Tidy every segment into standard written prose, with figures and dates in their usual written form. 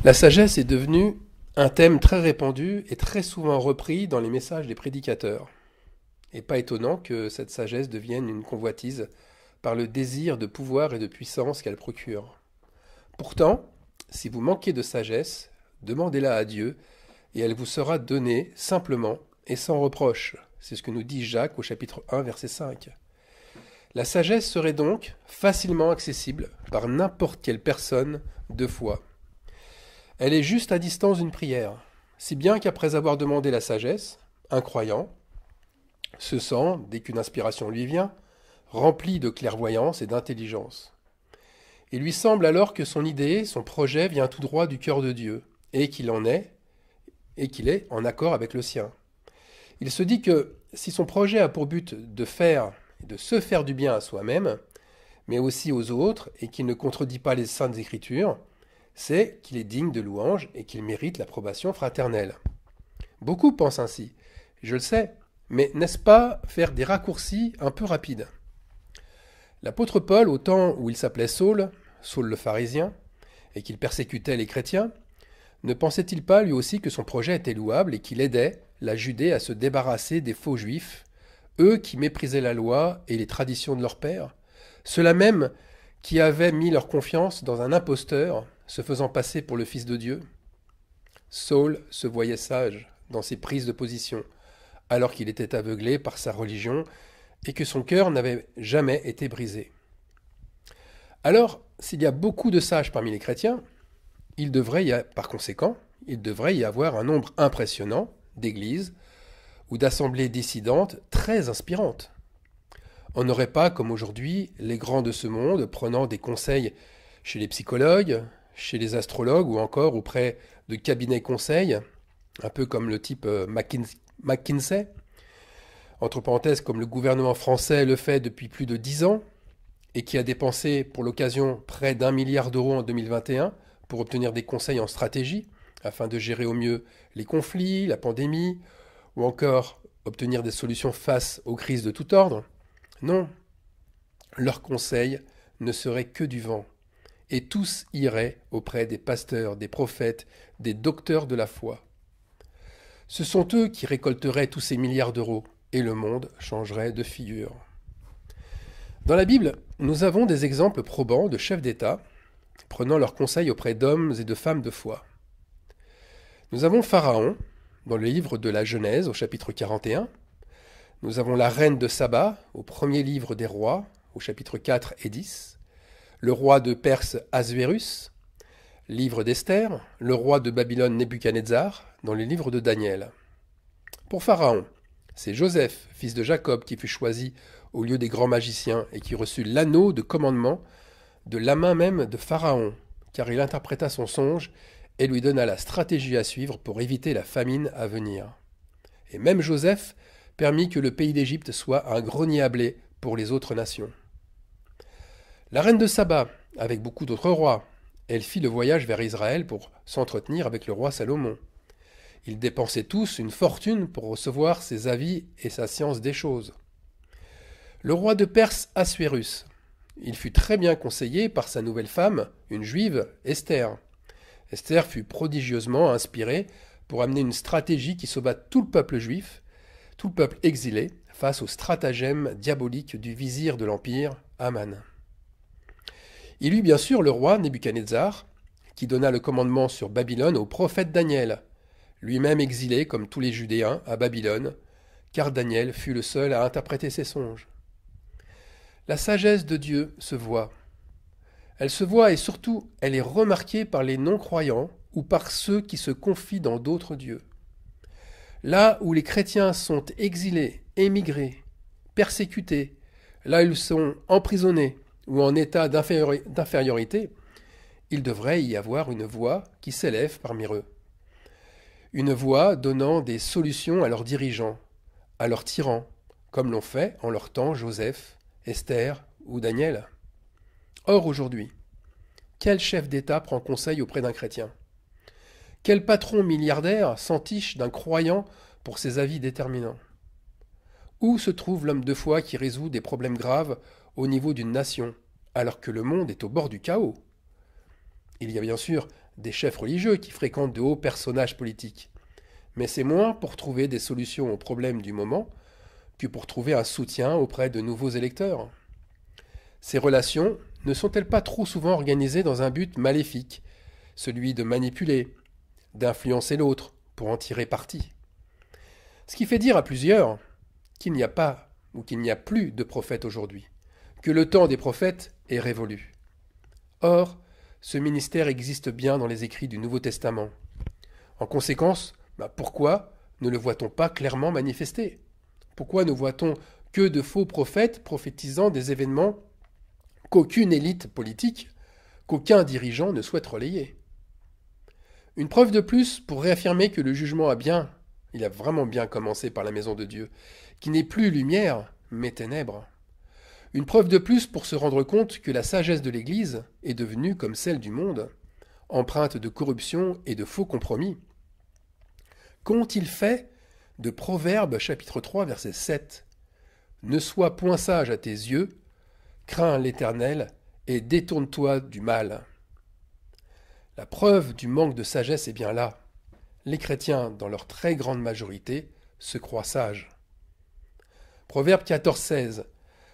La sagesse est devenue un thème très répandu et très souvent repris dans les messages des prédicateurs. Et pas étonnant que cette sagesse devienne une convoitise par le désir de pouvoir et de puissance qu'elle procure. Pourtant, si vous manquez de sagesse, demandez-la à Dieu et elle vous sera donnée simplement et sans reproche. C'est ce que nous dit Jacques au chapitre 1, verset 5. La sagesse serait donc facilement accessible par n'importe quelle personne de foi. Elle est juste à distance d'une prière, si bien qu'après avoir demandé la sagesse, un croyant se sent, dès qu'une inspiration lui vient, rempli de clairvoyance et d'intelligence. Il lui semble alors que son idée, son projet vient tout droit du cœur de Dieu, et qu'il est en accord avec le sien. Il se dit que si son projet a pour but de se faire du bien à soi-même, mais aussi aux autres, et qu'il ne contredit pas les saintes écritures, c'est qu'il est digne de louange et qu'il mérite l'approbation fraternelle. Beaucoup pensent ainsi, je le sais, mais n'est-ce pas faire des raccourcis un peu rapides? L'apôtre Paul, au temps où il s'appelait Saul le pharisien, et qu'il persécutait les chrétiens, ne pensait-il pas lui aussi que son projet était louable et qu'il aidait la Judée à se débarrasser des faux juifs, eux qui méprisaient la loi et les traditions de leur père, ceux-là même qui avaient mis leur confiance dans un imposteur se faisant passer pour le Fils de Dieu? Saul se voyait sage dans ses prises de position, alors qu'il était aveuglé par sa religion et que son cœur n'avait jamais été brisé. Alors, s'il y a beaucoup de sages parmi les chrétiens, par conséquent, il devrait y avoir un nombre impressionnant d'églises ou d'assemblées dissidentes très inspirantes. On n'aurait pas, comme aujourd'hui, les grands de ce monde prenant des conseils chez les psychologues, chez les astrologues ou encore auprès de cabinets conseils, un peu comme le type McKinsey, entre parenthèses comme le gouvernement français le fait depuis plus de 10 ans, et qui a dépensé pour l'occasion près d'1 milliard d'euros en 2021 pour obtenir des conseils en stratégie, afin de gérer au mieux les conflits, la pandémie, ou encore obtenir des solutions face aux crises de tout ordre. Non, leurs conseils ne seraient que du vent, et tous iraient auprès des pasteurs, des prophètes, des docteurs de la foi. Ce sont eux qui récolteraient tous ces milliards d'euros, et le monde changerait de figure. Dans la Bible, nous avons des exemples probants de chefs d'État prenant leurs conseils auprès d'hommes et de femmes de foi. Nous avons Pharaon, dans le livre de la Genèse, au chapitre 41. Nous avons la reine de Saba, au premier livre des rois, au chapitre 4 et 10. Le roi de Perse Assuérus, livre d'Esther. Le roi de Babylone Nebuchadnezzar, dans les livres de Daniel. Pour Pharaon, c'est Joseph, fils de Jacob, qui fut choisi au lieu des grands magiciens et qui reçut l'anneau de commandement de la main même de Pharaon, car il interpréta son songe et lui donna la stratégie à suivre pour éviter la famine à venir. Et même Joseph permit que le pays d'Égypte soit un grenier à blé pour les autres nations. La reine de Saba, avec beaucoup d'autres rois, elle fit le voyage vers Israël pour s'entretenir avec le roi Salomon. Ils dépensaient tous une fortune pour recevoir ses avis et sa science des choses. Le roi de Perse Assuérus, il fut très bien conseillé par sa nouvelle femme, une juive, Esther. Esther fut prodigieusement inspirée pour amener une stratégie qui sauva tout le peuple juif, tout le peuple exilé, face au stratagème diabolique du vizir de l'Empire, Aman. Il eut bien sûr le roi Nebuchadnezzar, qui donna le commandement sur Babylone au prophète Daniel, lui-même exilé comme tous les Judéens à Babylone, car Daniel fut le seul à interpréter ses songes. La sagesse de Dieu se voit. Elle se voit et surtout, elle est remarquée par les non-croyants ou par ceux qui se confient dans d'autres dieux. Là où les chrétiens sont exilés, émigrés, persécutés, là où ils sont emprisonnés ou en état d'infériorité, il devrait y avoir une voix qui s'élève parmi eux. Une voix donnant des solutions à leurs dirigeants, à leurs tyrans, comme l'ont fait en leur temps Joseph, Esther ou Daniel. Or aujourd'hui, quel chef d'État prend conseil auprès d'un chrétien? Quel patron milliardaire s'entiche d'un croyant pour ses avis déterminants? Où se trouve l'homme de foi qui résout des problèmes graves au niveau d'une nation, alors que le monde est au bord du chaos? Il y a bien sûr des chefs religieux qui fréquentent de hauts personnages politiques. Mais c'est moins pour trouver des solutions aux problèmes du moment que pour trouver un soutien auprès de nouveaux électeurs. Ces relations ne sont-elles pas trop souvent organisées dans un but maléfique, celui de manipuler, d'influencer l'autre pour en tirer parti? Ce qui fait dire à plusieurs qu'il n'y a pas ou qu'il n'y a plus de prophètes aujourd'hui, que le temps des prophètes est révolu. Or, ce ministère existe bien dans les écrits du Nouveau Testament. En conséquence, pourquoi ne le voit-on pas clairement manifesté? Pourquoi ne voit-on que de faux prophètes prophétisant des événements qu'aucune élite politique, qu'aucun dirigeant ne souhaite relayer? Une preuve de plus pour réaffirmer que le jugement il a vraiment bien commencé par la maison de Dieu, qui n'est plus lumière, mais ténèbres. Une preuve de plus pour se rendre compte que la sagesse de l'Église est devenue comme celle du monde, empreinte de corruption et de faux compromis. Qu'ont-ils fait de Proverbes chapitre 3 verset 7 ? Ne sois point sage à tes yeux, crains l'Éternel et détourne-toi du mal. La preuve du manque de sagesse est bien là. Les chrétiens, dans leur très grande majorité, se croient sages. Proverbe 14,16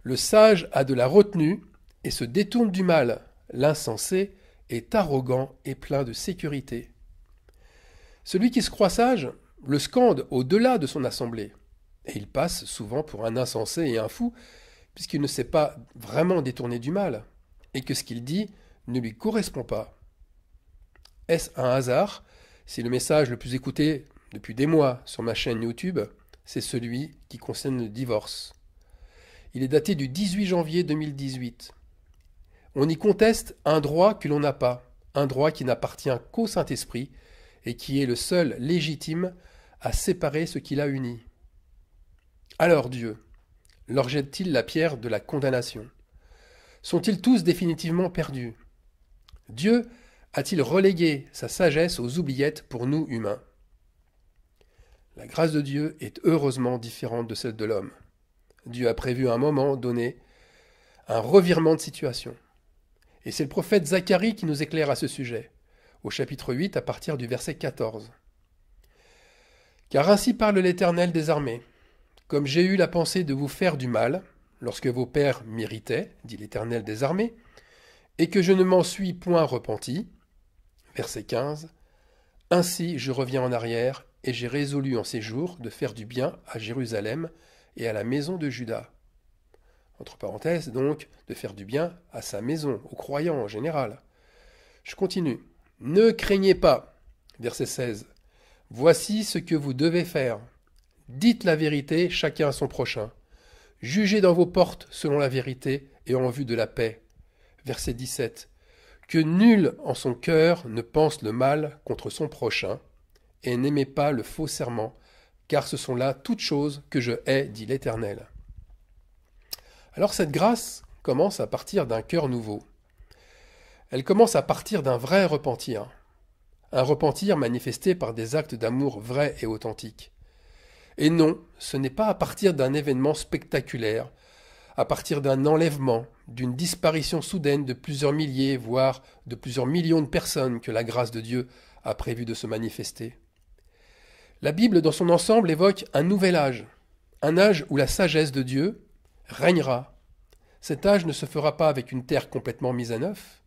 Le sage a de la retenue et se détourne du mal. L'insensé est arrogant et plein de sécurité. Celui qui se croit sage le scande au-delà de son assemblée. Et il passe souvent pour un insensé et un fou, puisqu'il ne s'est pas vraiment détourné du mal, et que ce qu'il dit ne lui correspond pas. Est-ce un hasard si le message le plus écouté depuis des mois sur ma chaîne YouTube, c'est celui qui concerne le divorce? Il est daté du 18 janvier 2018. On y conteste un droit que l'on n'a pas, un droit qui n'appartient qu'au Saint-Esprit et qui est le seul légitime à séparer ce qui l'a uni. Alors Dieu, leur jette-t-il la pierre de la condamnation? Sont-ils tous définitivement perdus? Dieu a-t-il relégué sa sagesse aux oubliettes pour nous humains? La grâce de Dieu est heureusement différente de celle de l'homme. Dieu a prévu à un moment donné un revirement de situation. Et c'est le prophète Zacharie qui nous éclaire à ce sujet, au chapitre 8 à partir du verset 14. Car ainsi parle l'Éternel des armées. Comme j'ai eu la pensée de vous faire du mal, lorsque vos pères m'irritaient, dit l'Éternel des armées, et que je ne m'en suis point repenti, verset 15, ainsi je reviens en arrière, et j'ai résolu en ces jours de faire du bien à Jérusalem et à la maison de Juda. Entre parenthèses, donc, de faire du bien à sa maison, aux croyants en général. Je continue. Ne craignez pas, verset 16, voici ce que vous devez faire. Dites la vérité, chacun à son prochain. Jugez dans vos portes selon la vérité et en vue de la paix. Verset 17. Que nul en son cœur ne pense le mal contre son prochain, et n'aimez pas le faux serment, car ce sont là toutes choses que je hais, dit l'Éternel. Alors cette grâce commence à partir d'un cœur nouveau. Elle commence à partir d'un vrai repentir. Un repentir manifesté par des actes d'amour vrais et authentiques. Et non, ce n'est pas à partir d'un événement spectaculaire, à partir d'un enlèvement, d'une disparition soudaine de plusieurs milliers, voire de plusieurs millions de personnes que la grâce de Dieu a prévu de se manifester. La Bible dans son ensemble évoque un nouvel âge, un âge où la sagesse de Dieu régnera. Cet âge ne se fera pas avec une terre complètement mise à neuf.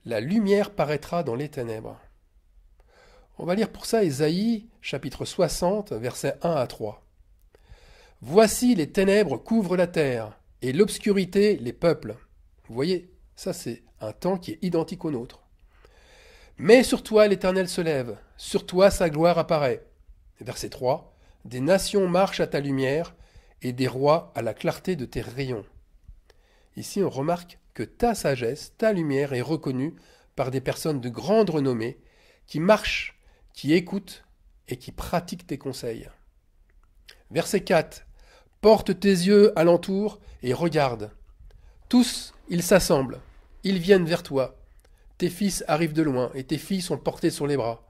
La lumière paraîtra dans les ténèbres. On va lire pour ça Ésaïe, chapitre 60, versets 1 à 3. Voici les ténèbres couvrent la terre, et l'obscurité les peuples. Vous voyez, ça c'est un temps qui est identique au nôtre. Mais sur toi l'Éternel se lève, sur toi sa gloire apparaît. Verset 3. Des nations marchent à ta lumière, et des rois à la clarté de tes rayons. Ici on remarque que ta sagesse, ta lumière est reconnue par des personnes de grande renommée qui marchent, qui écoutent et qui pratiquent tes conseils. Verset 4. Porte tes yeux alentour et regarde. Tous, ils s'assemblent, ils viennent vers toi. Tes fils arrivent de loin et tes filles sont portées sur les bras.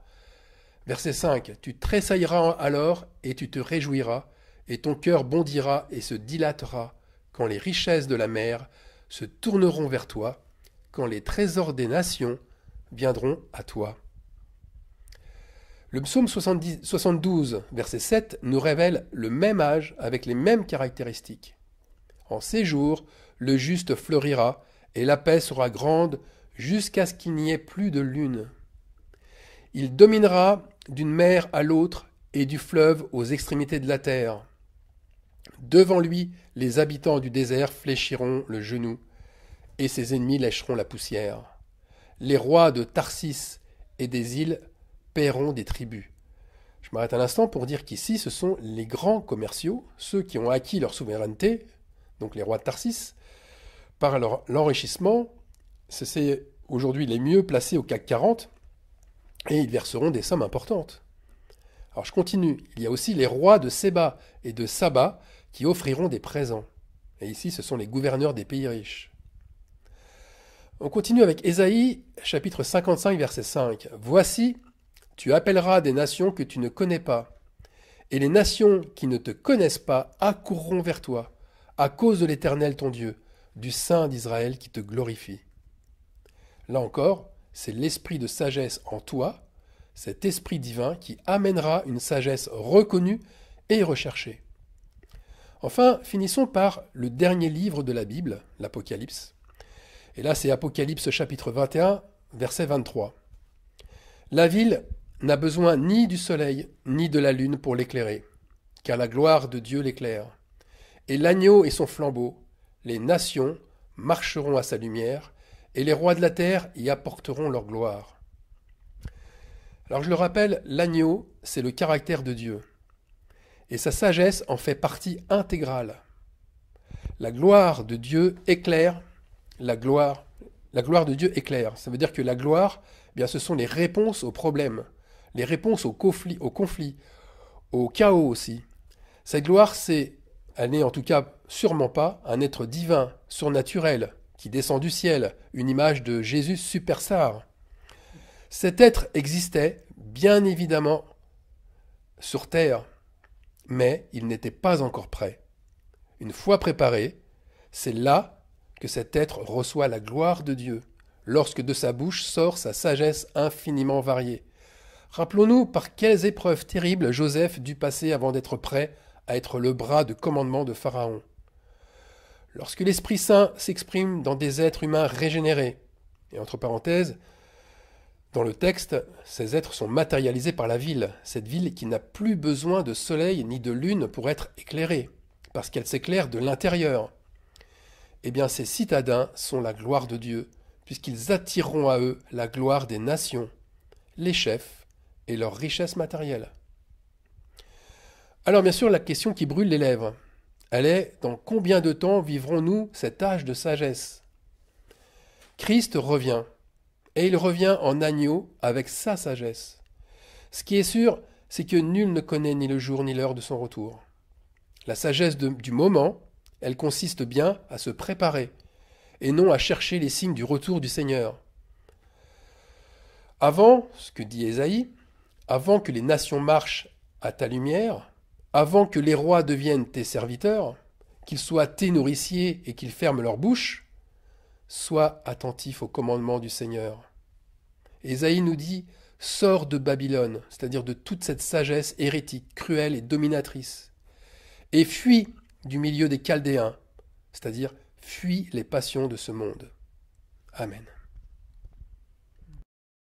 Verset 5. Tu tressailleras alors et tu te réjouiras, et ton cœur bondira et se dilatera, quand les richesses de la mer se tourneront vers toi, quand les trésors des nations viendront à toi. Le psaume 72, verset 7, nous révèle le même âge avec les mêmes caractéristiques. En ces jours, le juste fleurira, et la paix sera grande jusqu'à ce qu'il n'y ait plus de lune. Il dominera d'une mer à l'autre et du fleuve aux extrémités de la terre. Devant lui, les habitants du désert fléchiront le genou, et ses ennemis lécheront la poussière. Les rois de Tarsis et des îles paieront des tributs. Je m'arrête un instant pour dire qu'ici, ce sont les grands commerciaux, ceux qui ont acquis leur souveraineté, donc les rois de Tarsis, par l'enrichissement. C'est aujourd'hui les mieux placés au CAC 40, et ils verseront des sommes importantes. Alors je continue. Il y a aussi les rois de Séba et de Saba qui offriront des présents. Et ici, ce sont les gouverneurs des pays riches. On continue avec Ésaïe, chapitre 55, verset 5. « Voici, tu appelleras des nations que tu ne connais pas, et les nations qui ne te connaissent pas accourront vers toi, à cause de l'Éternel ton Dieu, du Saint d'Israël qui te glorifie. » Là encore, c'est l'esprit de sagesse en toi, cet esprit divin qui amènera une sagesse reconnue et recherchée. Enfin, finissons par le dernier livre de la Bible, l'Apocalypse. Et là, c'est Apocalypse chapitre 21, verset 23. « La ville n'a besoin ni du soleil ni de la lune pour l'éclairer, car la gloire de Dieu l'éclaire. Et l'agneau et son flambeau, les nations marcheront à sa lumière, et les rois de la terre y apporteront leur gloire. » Alors je le rappelle, l'agneau, c'est le caractère de Dieu. Et sa sagesse en fait partie intégrale. La gloire de Dieu éclaire, la gloire de Dieu éclaire. Ça veut dire que la gloire, eh bien, ce sont les réponses aux problèmes, les réponses aux conflits, au chaos aussi. Cette gloire, elle n'est en tout cas sûrement pas un être divin, surnaturel, qui descend du ciel, une image de Jésus superstar. Cet être existait, bien évidemment, sur terre, mais il n'était pas encore prêt. Une fois préparé, c'est là que cet être reçoit la gloire de Dieu, lorsque de sa bouche sort sa sagesse infiniment variée. Rappelons-nous par quelles épreuves terribles Joseph dut passer avant d'être prêt à être le bras de commandement de Pharaon. Lorsque l'Esprit Saint s'exprime dans des êtres humains régénérés, et entre parenthèses, dans le texte, ces êtres sont matérialisés par la ville, cette ville qui n'a plus besoin de soleil ni de lune pour être éclairée, parce qu'elle s'éclaire de l'intérieur. Eh bien, ces citadins sont la gloire de Dieu, puisqu'ils attireront à eux la gloire des nations, les chefs et leurs richesses matérielles. Alors bien sûr, la question qui brûle les lèvres, elle est: dans combien de temps vivrons-nous cet âge de sagesse? Christ revient, et il revient en agneau avec sa sagesse. Ce qui est sûr, c'est que nul ne connaît ni le jour ni l'heure de son retour. La sagesse du moment, elle consiste bien à se préparer, et non à chercher les signes du retour du Seigneur. Avant, ce que dit Ésaïe, avant que les nations marchent à ta lumière, avant que les rois deviennent tes serviteurs, qu'ils soient tes nourriciers et qu'ils ferment leur bouche, sois attentif au commandement du Seigneur. Ésaïe nous dit: sors de Babylone, c'est-à-dire de toute cette sagesse hérétique, cruelle et dominatrice, et fuis du milieu des Chaldéens, c'est-à-dire fuis les passions de ce monde. Amen.